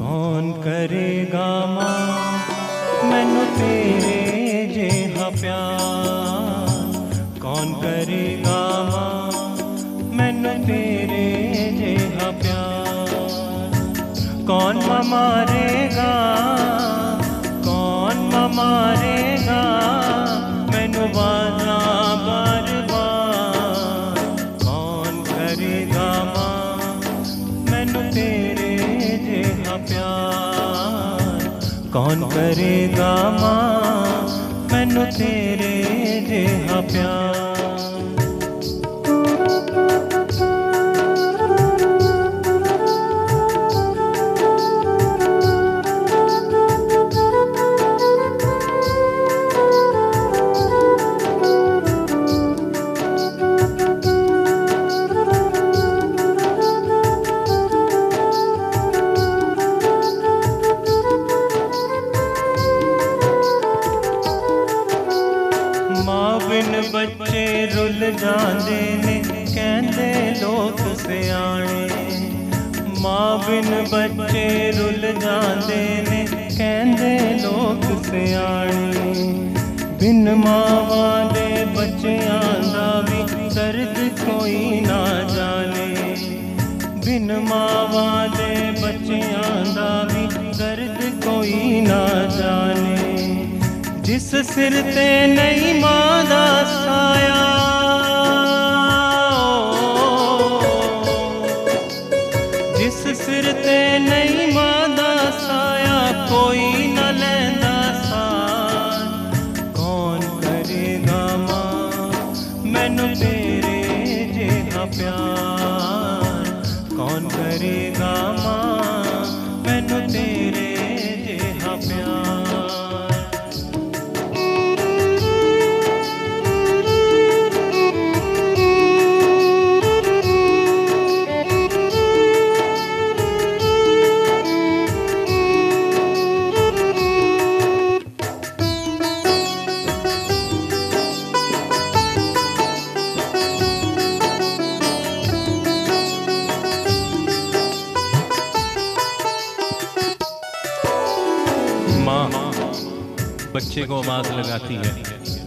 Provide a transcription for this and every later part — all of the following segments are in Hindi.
कौन करेगा मां मैनू तेरे जिहा प्यार। कौन करेगा मां मैनू तेरे जिहा प्यार। कौन मारेगा कौन मारेगा मैनू बाजा बार बार। कौन करेगा मां मैनू तेरे जिहा प्यार। कौन करेगा मां मैनू तेरे जिहा प्यार। बिन बच्चे रुल जांदे ने कहंदे लोक सियाणे। मां बिन बच्चे रुल जांदे ने कहंदे लोक सियाणे। बिन मावां दे बच्चियां दा भी दर्द कोई ना जाने। बिन मावां दे बच्चियां दा भी दर्द कोई ना जाने। जिस सिर ते नहीं मां दा साया जिस सिर ते नहीं मां दा साया कोई न लैंदा साथ। कौन करेगा मां मैनू तेरे जिहा प्यार। कौन करेगा मां मैनू तेरे जिहा प्यार। माँ बच्चे को आवाज लगाती है,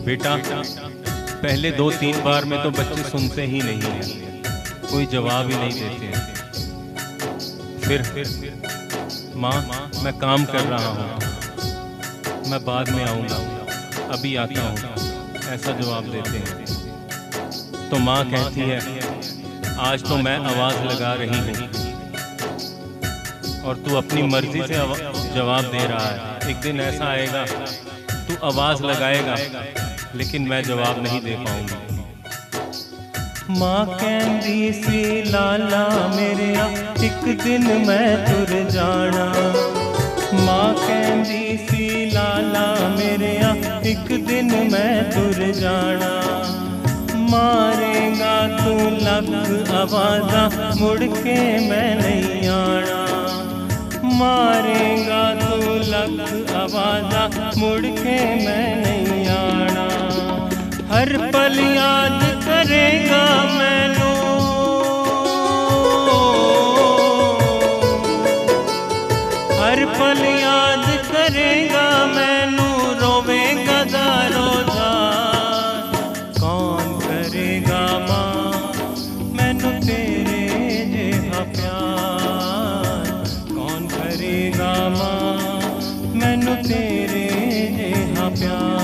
बेटा पहले 2-3 बार में तो बच्चे सुनते ही नहीं हैं, कोई जवाब ही नहीं देते। फिर माँ मैं काम कर रहा हूँ, मैं बाद में आऊँगा, अभी आता हूँ, ऐसा जवाब देते हैं। तो माँ कहती है आज तो मैं आवाज़ लगा रही हूँ और तू अपनी मर्जी से जवाब दे रहा है। एक दिन ऐसा आएगा तू आवाज लगाएगा लेकिन मैं जवाब नहीं दे पाऊंगा। मां कहंदी सी लाला मेरेया एक दिन मैं तुर जाना। मां कहंदी सी लाला मेरेया एक दिन मैं तुर जाना। मारेगा तू लख आवाज़ा मुड़ के मैं नहीं आना। मारेगा तू लख आवाज़ा मुड़ के मैं नहीं आना। हर पल याद करेगा मैनू हर पल याद करेगा मैनू रोवेगा दारो दार। कौन करेगा मां मैनू तेरे जिहा प्यार। कौन करेगा मां मैनू तेरे जिहा प्यार।